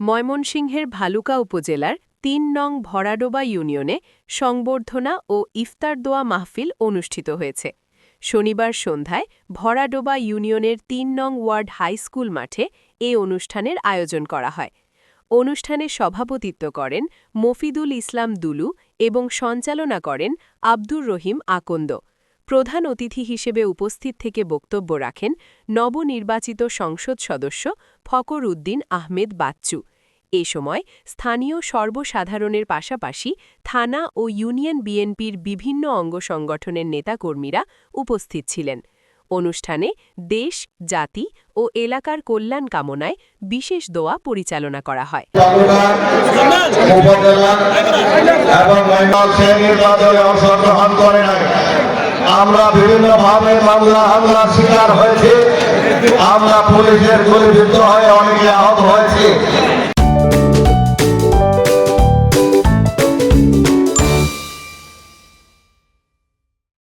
ময়মনসিংহের ভালুকা উপজেলার ৩ নং ভরাডোবা ইউনিয়নে সংবর্ধনা ও ইফতার দোয়া মাহফিল অনুষ্ঠিত হয়েছে। শনিবার সন্ধ্যায় ভরাডোবা ইউনিয়নের ৩ নং ওয়ার্ড হাই স্কুল মাঠে এ অনুষ্ঠানের আয়োজন করা হয়। অনুষ্ঠানে সভাপতিত্ব করেন মফিদুল ইসলাম দুলু এবং সঞ্চালনা করেন আব্দুর রহিম আকন্দ। প্রধান অতিথি হিসেবে উপস্থিত থেকে বক্তব্য রাখেন নবনির্বাচিত সংসদ সদস্য ফকর উদ্দিন আহমেদ বাচ্চু। এ সময় স্থানীয় সর্বসাধারণের পাশাপাশি থানা ও ইউনিয়ন বিএনপির বিভিন্ন অঙ্গ সংগঠনের নেতাকর্মীরা উপস্থিত ছিলেন। অনুষ্ঠানে দেশ, জাতি ও এলাকার কল্যাণ কামনায় বিশেষ দোয়া পরিচালনা করা হয়। আমরা বিভিন্নভাবে হামলার শিকার হয়েছি, আমরা পুলিশের গুলিবিদ্ধ হয়ে অনেকে আহত হয়েছি।